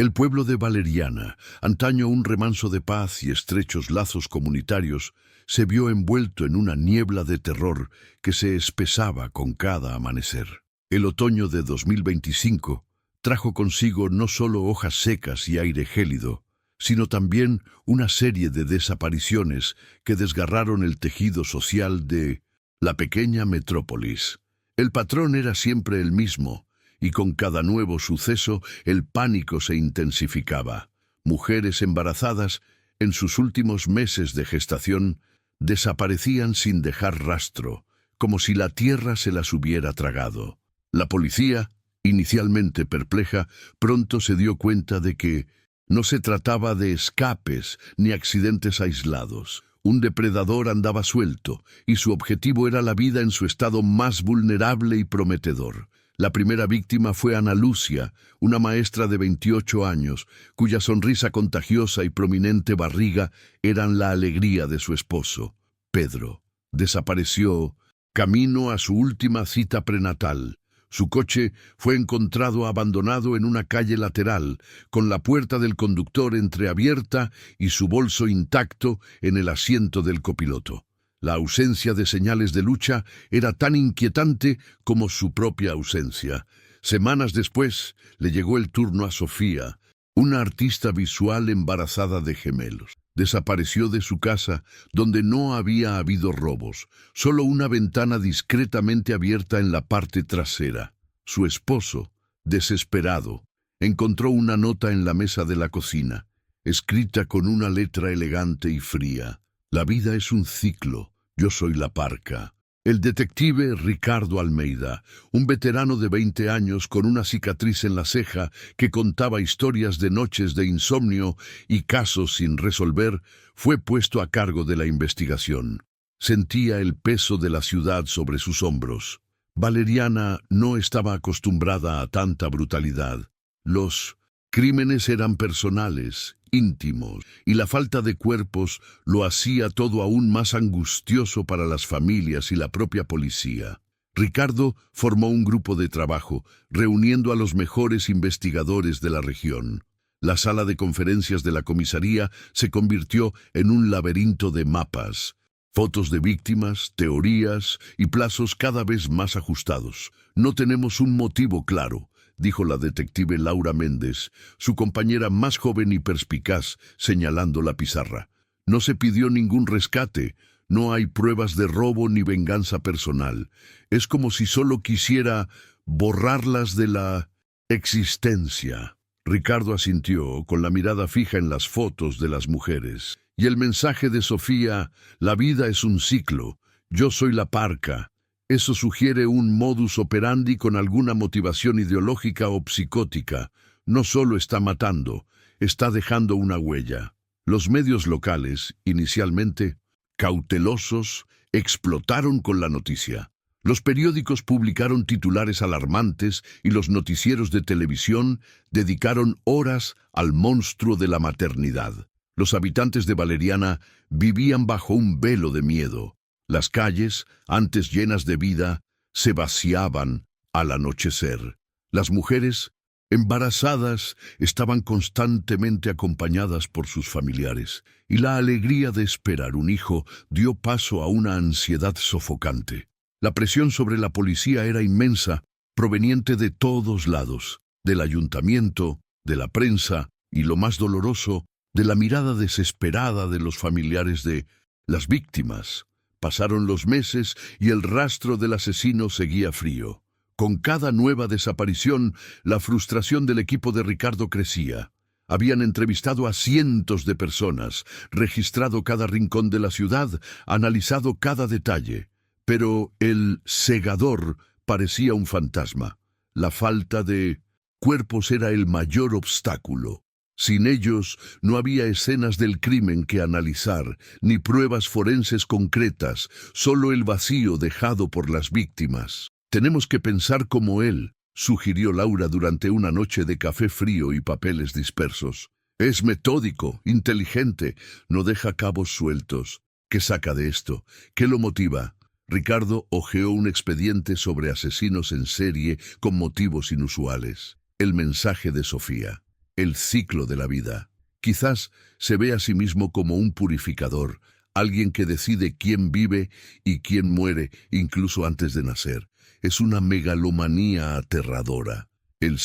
El pueblo de Valeriana, antaño un remanso de paz y estrechos lazos comunitarios, se vio envuelto en una niebla de terror que se espesaba con cada amanecer. El otoño de 2025 trajo consigo no solo hojas secas y aire gélido, sino también una serie de desapariciones que desgarraron el tejido social de la pequeña metrópolis. El patrón era siempre el mismo, y con cada nuevo suceso el pánico se intensificaba. Mujeres embarazadas, en sus últimos meses de gestación, desaparecían sin dejar rastro, como si la tierra se las hubiera tragado. La policía, inicialmente perpleja, pronto se dio cuenta de que no se trataba de escapes ni accidentes aislados. Un depredador andaba suelto, y su objetivo era la vida en su estado más vulnerable y prometedor. La primera víctima fue Ana Lucia, una maestra de 28 años, cuya sonrisa contagiosa y prominente barriga eran la alegría de su esposo. Pedro desapareció camino a su última cita prenatal. Su coche fue encontrado abandonado en una calle lateral, con la puerta del conductor entreabierta y su bolso intacto en el asiento del copiloto. La ausencia de señales de lucha era tan inquietante como su propia ausencia. Semanas después le llegó el turno a Sofía, una artista visual embarazada de gemelos. Desapareció de su casa, donde no había habido robos, solo una ventana discretamente abierta en la parte trasera. Su esposo, desesperado, encontró una nota en la mesa de la cocina, escrita con una letra elegante y fría. La vida es un ciclo, yo soy la parca. El detective Ricardo Almeida, un veterano de 20 años con una cicatriz en la ceja que contaba historias de noches de insomnio y casos sin resolver, fue puesto a cargo de la investigación. Sentía el peso de la ciudad sobre sus hombros. Valeriana no estaba acostumbrada a tanta brutalidad. Los crímenes eran personales, íntimos, y la falta de cuerpos lo hacía todo aún más angustioso para las familias y la propia policía. Ricardo formó un grupo de trabajo, reuniendo a los mejores investigadores de la región. La sala de conferencias de la comisaría se convirtió en un laberinto de mapas, fotos de víctimas, teorías y plazos cada vez más ajustados. No tenemos un motivo claro, dijo la detective Laura Méndez, su compañera más joven y perspicaz, señalando la pizarra. No se pidió ningún rescate, no hay pruebas de robo ni venganza personal. Es como si solo quisiera borrarlas de la existencia. Ricardo asintió, con la mirada fija en las fotos de las mujeres. Y el mensaje de Sofía, la vida es un ciclo, yo soy la parca. Eso sugiere un modus operandi con alguna motivación ideológica o psicótica. No solo está matando, está dejando una huella. Los medios locales, inicialmente cautelosos, explotaron con la noticia. Los periódicos publicaron titulares alarmantes y los noticieros de televisión dedicaron horas al monstruo de la maternidad. Los habitantes de Valeriana vivían bajo un velo de miedo. Las calles, antes llenas de vida, se vaciaban al anochecer. Las mujeres, embarazadas, estaban constantemente acompañadas por sus familiares, y la alegría de esperar un hijo dio paso a una ansiedad sofocante. La presión sobre la policía era inmensa, proveniente de todos lados, del ayuntamiento, de la prensa y, lo más doloroso, de la mirada desesperada de los familiares de las víctimas. Pasaron los meses y el rastro del asesino seguía frío. Con cada nueva desaparición, la frustración del equipo de Ricardo crecía. Habían entrevistado a cientos de personas, registrado cada rincón de la ciudad, analizado cada detalle. Pero el segador parecía un fantasma. La falta de cuerpos era el mayor obstáculo. Sin ellos no había escenas del crimen que analizar, ni pruebas forenses concretas, solo el vacío dejado por las víctimas. Tenemos que pensar como él, sugirió Laura durante una noche de café frío y papeles dispersos. Es metódico, inteligente, no deja cabos sueltos. ¿Qué saca de esto? ¿Qué lo motiva? Ricardo hojeó un expediente sobre asesinos en serie con motivos inusuales. El mensaje de Sofía. el ciclo de la vida. Quizás se ve a sí mismo como un purificador, alguien que decide quién vive y quién muere, incluso antes de nacer. Es una megalomanía aterradora. El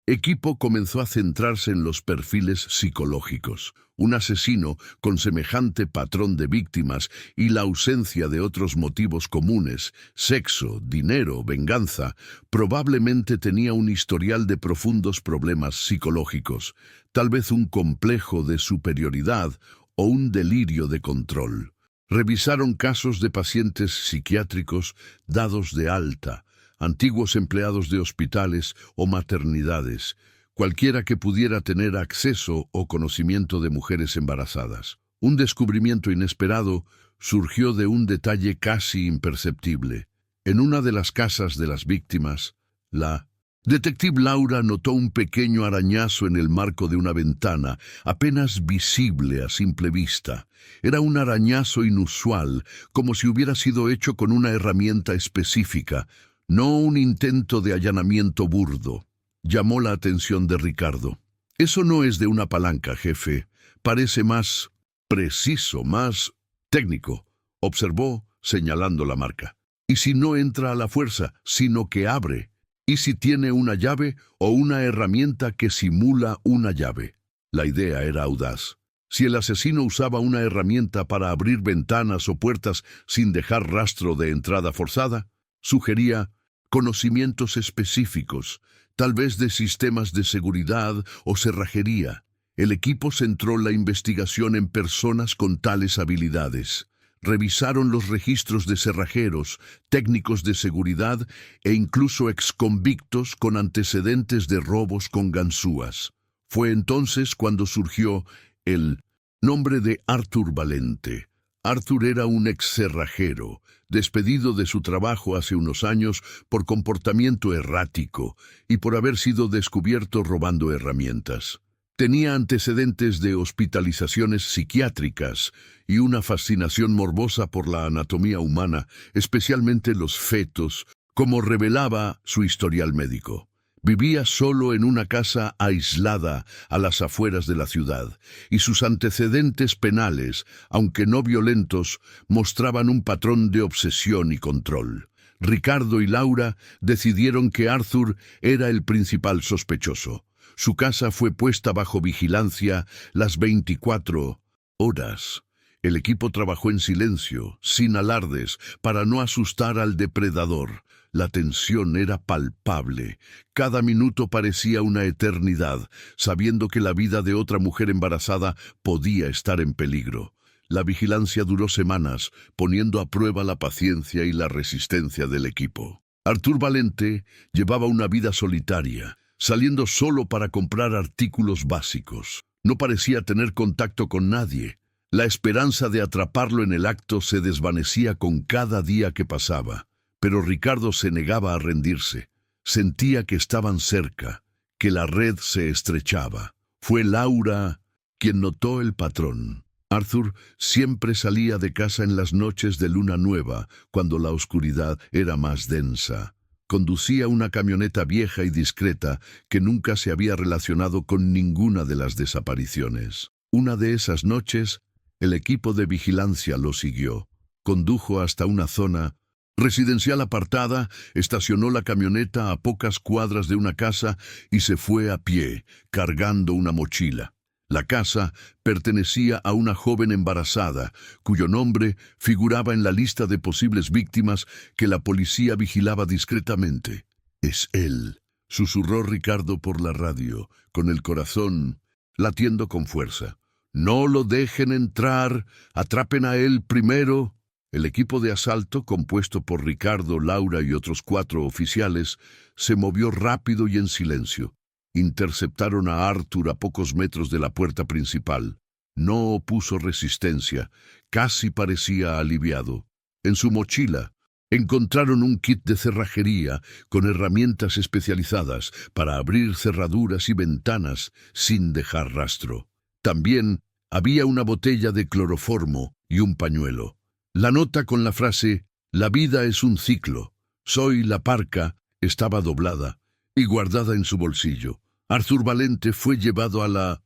equipo comenzó a centrarse en los perfiles psicológicos. Un asesino con semejante patrón de víctimas y la ausencia de otros motivos comunes, sexo, dinero, venganza, probablemente tenía un historial de profundos problemas psicológicos, tal vez un complejo de superioridad o un delirio de control. Revisaron casos de pacientes psiquiátricos dados de alta, antiguos empleados de hospitales o maternidades, cualquiera que pudiera tener acceso o conocimiento de mujeres embarazadas. Un descubrimiento inesperado surgió de un detalle casi imperceptible. En una de las casas de las víctimas, la detective Laura notó un pequeño arañazo en el marco de una ventana, apenas visible a simple vista. Era un arañazo inusual, como si hubiera sido hecho con una herramienta específica, no un intento de allanamiento burdo. Llamó la atención de Ricardo. Eso no es de una palanca, jefe. Parece más preciso, más técnico, observó, señalando la marca. ¿Y si no entra a la fuerza, sino que abre? ¿Y si tiene una llave o una herramienta que simula una llave? La idea era audaz. Si el asesino usaba una herramienta para abrir ventanas o puertas sin dejar rastro de entrada forzada, sugería conocimientos específicos, tal vez de sistemas de seguridad o cerrajería. El equipo centró la investigación en personas con tales habilidades. Revisaron los registros de cerrajeros, técnicos de seguridad e incluso exconvictos con antecedentes de robos con ganzúas. Fue entonces cuando surgió el nombre de Arthur Valente. Arthur era un ex-cerrajero, despedido de su trabajo hace unos años por comportamiento errático y por haber sido descubierto robando herramientas. Tenía antecedentes de hospitalizaciones psiquiátricas y una fascinación morbosa por la anatomía humana, especialmente los fetos, como revelaba su historial médico. Vivía solo en una casa aislada a las afueras de la ciudad, y sus antecedentes penales, aunque no violentos, mostraban un patrón de obsesión y control. Ricardo y Laura decidieron que Arthur era el principal sospechoso. Su casa fue puesta bajo vigilancia las 24 horas. El equipo trabajó en silencio, sin alardes, para no asustar al depredador. La tensión era palpable. Cada minuto parecía una eternidad, sabiendo que la vida de otra mujer embarazada podía estar en peligro. La vigilancia duró semanas, poniendo a prueba la paciencia y la resistencia del equipo. Arthur Valente llevaba una vida solitaria, saliendo solo para comprar artículos básicos. No parecía tener contacto con nadie. La esperanza de atraparlo en el acto se desvanecía con cada día que pasaba. Pero Ricardo se negaba a rendirse. Sentía que estaban cerca, que la red se estrechaba. Fue Laura quien notó el patrón. Arthur siempre salía de casa en las noches de luna nueva, cuando la oscuridad era más densa. Conducía una camioneta vieja y discreta que nunca se había relacionado con ninguna de las desapariciones. Una de esas noches, el equipo de vigilancia lo siguió. Condujo hasta una zona residencial apartada, estacionó la camioneta a pocas cuadras de una casa y se fue a pie, cargando una mochila. La casa pertenecía a una joven embarazada, cuyo nombre figuraba en la lista de posibles víctimas que la policía vigilaba discretamente. «Es él», susurró Ricardo por la radio, con el corazón latiendo con fuerza. «No lo dejen entrar, atrapen a él primero». El equipo de asalto, compuesto por Ricardo, Laura y otros 4 oficiales, se movió rápido y en silencio. Interceptaron a Arthur a pocos metros de la puerta principal. No opuso resistencia, casi parecía aliviado. En su mochila encontraron un kit de cerrajería con herramientas especializadas para abrir cerraduras y ventanas sin dejar rastro. También había una botella de cloroformo y un pañuelo. La nota con la frase «La vida es un ciclo, soy la parca» estaba doblada y guardada en su bolsillo. Arthur Valente fue llevado a la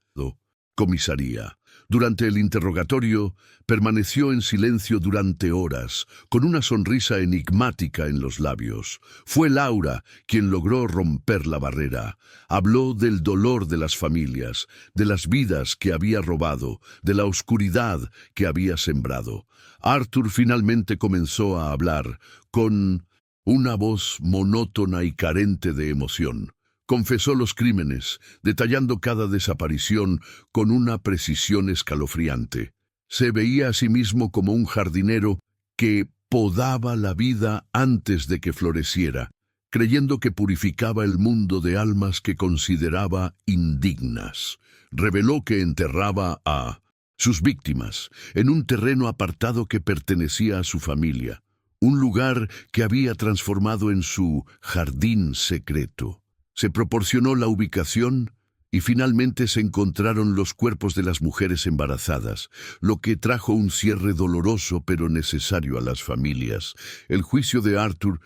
comisaría. Durante el interrogatorio, permaneció en silencio durante horas, con una sonrisa enigmática en los labios. Fue Laura quien logró romper la barrera. Habló del dolor de las familias, de las vidas que había robado, de la oscuridad que había sembrado. Arthur finalmente comenzó a hablar, con una voz monótona y carente de emoción. Confesó los crímenes, detallando cada desaparición con una precisión escalofriante. Se veía a sí mismo como un jardinero que podaba la vida antes de que floreciera, creyendo que purificaba el mundo de almas que consideraba indignas. Reveló que enterraba a sus víctimas en un terreno apartado que pertenecía a su familia, un lugar que había transformado en su jardín secreto. Se proporcionó la ubicación y finalmente se encontraron los cuerpos de las mujeres embarazadas, lo que trajo un cierre doloroso pero necesario a las familias. El juicio de Arthur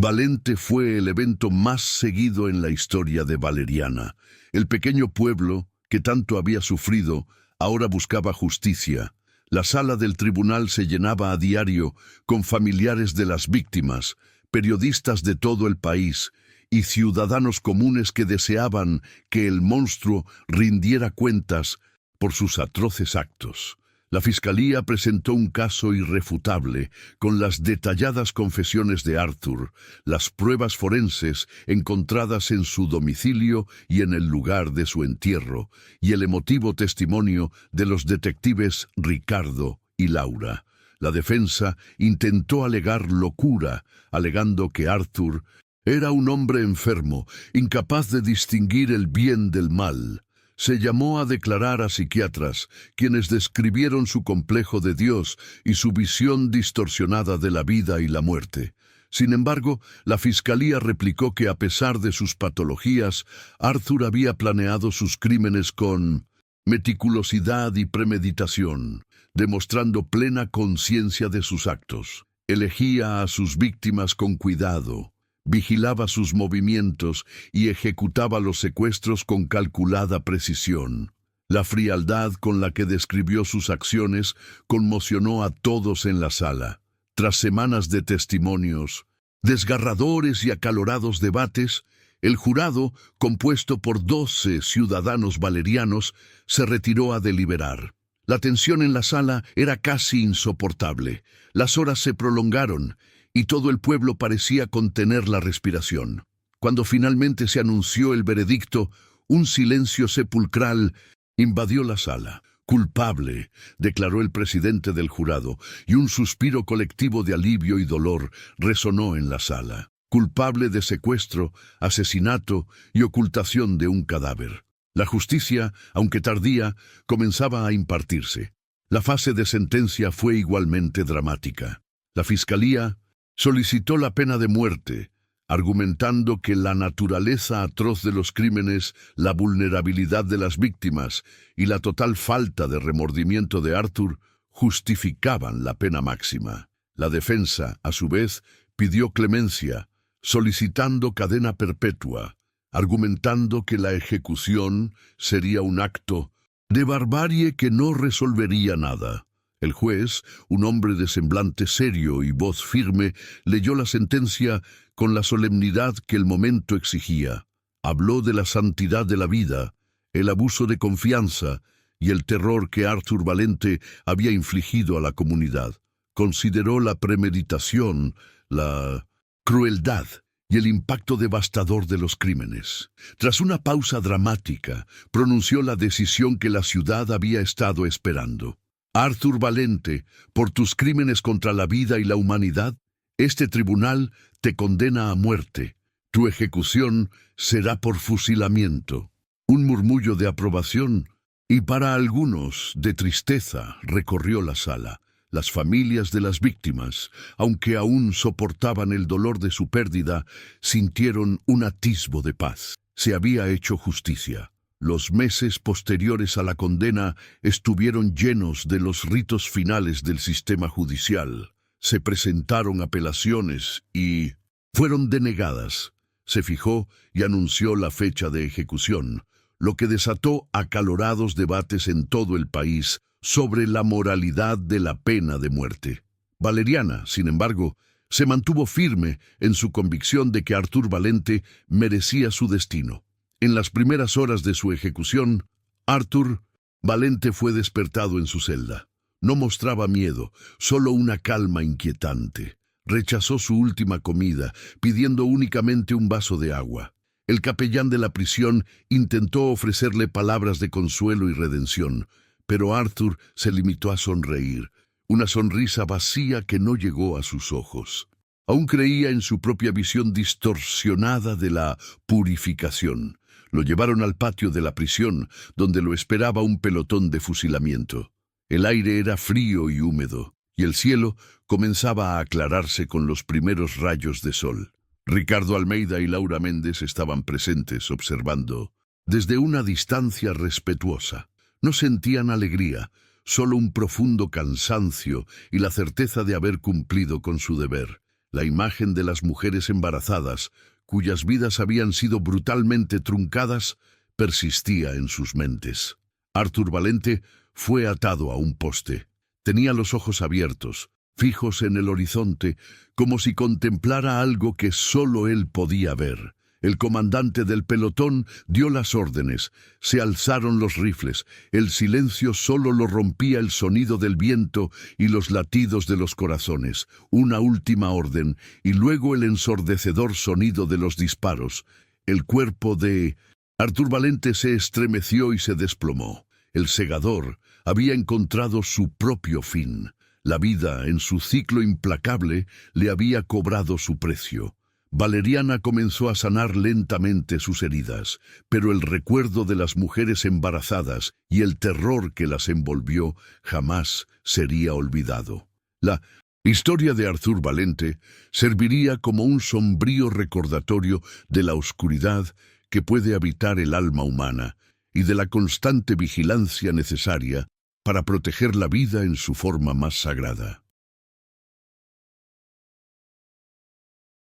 Valente fue el evento más seguido en la historia de Valeriana. El pequeño pueblo, que tanto había sufrido, ahora buscaba justicia. La sala del tribunal se llenaba a diario con familiares de las víctimas, periodistas de todo el país y ciudadanos comunes que deseaban que el monstruo rindiera cuentas por sus atroces actos. La Fiscalía presentó un caso irrefutable, con las detalladas confesiones de Arthur, las pruebas forenses encontradas en su domicilio y en el lugar de su entierro, y el emotivo testimonio de los detectives Ricardo y Laura. La defensa intentó alegar locura, alegando que Arthur era un hombre enfermo, incapaz de distinguir el bien del mal. Se llamó a declarar a psiquiatras, quienes describieron su complejo de Dios y su visión distorsionada de la vida y la muerte. Sin embargo, la Fiscalía replicó que a pesar de sus patologías, Arthur había planeado sus crímenes con meticulosidad y premeditación, demostrando plena conciencia de sus actos. Elegía a sus víctimas con cuidado, vigilaba sus movimientos y ejecutaba los secuestros con calculada precisión. La frialdad con la que describió sus acciones conmocionó a todos en la sala. Tras semanas de testimonios, desgarradores y acalorados debates, el jurado, compuesto por 12 ciudadanos valerianos, se retiró a deliberar. La tensión en la sala era casi insoportable. Las horas se prolongaron y todo el pueblo parecía contener la respiración. Cuando finalmente se anunció el veredicto, un silencio sepulcral invadió la sala. «Culpable», declaró el presidente del jurado, y un suspiro colectivo de alivio y dolor resonó en la sala. Culpable de secuestro, asesinato y ocultación de un cadáver. La justicia, aunque tardía, comenzaba a impartirse. La fase de sentencia fue igualmente dramática. La Fiscalía solicitó la pena de muerte, argumentando que la naturaleza atroz de los crímenes, la vulnerabilidad de las víctimas y la total falta de remordimiento de Arthur justificaban la pena máxima. La defensa, a su vez, pidió clemencia, solicitando cadena perpetua, argumentando que la ejecución sería un acto de barbarie que no resolvería nada. El juez, un hombre de semblante serio y voz firme, leyó la sentencia con la solemnidad que el momento exigía. Habló de la santidad de la vida, el abuso de confianza y el terror que Arthur Valente había infligido a la comunidad. Consideró la premeditación, la crueldad y el impacto devastador de los crímenes. Tras una pausa dramática, pronunció la decisión que la ciudad había estado esperando. Arthur Valente, por tus crímenes contra la vida y la humanidad, este tribunal te condena a muerte. Tu ejecución será por fusilamiento. Un murmullo de aprobación y para algunos de tristeza recorrió la sala. Las familias de las víctimas, aunque aún soportaban el dolor de su pérdida, sintieron un atisbo de paz. Se había hecho justicia. Los meses posteriores a la condena estuvieron llenos de los ritos finales del sistema judicial. Se presentaron apelaciones y fueron denegadas. Se fijó y anunció la fecha de ejecución, lo que desató acalorados debates en todo el país sobre la moralidad de la pena de muerte. Valeriana, sin embargo, se mantuvo firme en su convicción de que Artur Valente merecía su destino. En las primeras horas de su ejecución, Artur Valente fue despertado en su celda. No mostraba miedo, solo una calma inquietante. Rechazó su última comida, pidiendo únicamente un vaso de agua. El capellán de la prisión intentó ofrecerle palabras de consuelo y redención, pero Artur se limitó a sonreír, una sonrisa vacía que no llegó a sus ojos. Aún creía en su propia visión distorsionada de la purificación. Lo llevaron al patio de la prisión, donde lo esperaba un pelotón de fusilamiento. El aire era frío y húmedo, y el cielo comenzaba a aclararse con los primeros rayos de sol. Ricardo Almeida y Laura Méndez estaban presentes, observando desde una distancia respetuosa. No sentían alegría, solo un profundo cansancio y la certeza de haber cumplido con su deber. La imagen de las mujeres embarazadas, cuyas vidas habían sido brutalmente truncadas, persistía en sus mentes. Artur Valente fue atado a un poste. Tenía los ojos abiertos, fijos en el horizonte, como si contemplara algo que solo él podía ver. El comandante del pelotón dio las órdenes, se alzaron los rifles, el silencio solo lo rompía el sonido del viento y los latidos de los corazones. Una última orden, y luego el ensordecedor sonido de los disparos. El cuerpo de Artur Valente se estremeció y se desplomó. El segador había encontrado su propio fin. La vida, en su ciclo implacable, le había cobrado su precio. Valeriana comenzó a sanar lentamente sus heridas, pero el recuerdo de las mujeres embarazadas y el terror que las envolvió jamás sería olvidado. La historia de Artur Valente serviría como un sombrío recordatorio de la oscuridad que puede habitar el alma humana y de la constante vigilancia necesaria para proteger la vida en su forma más sagrada.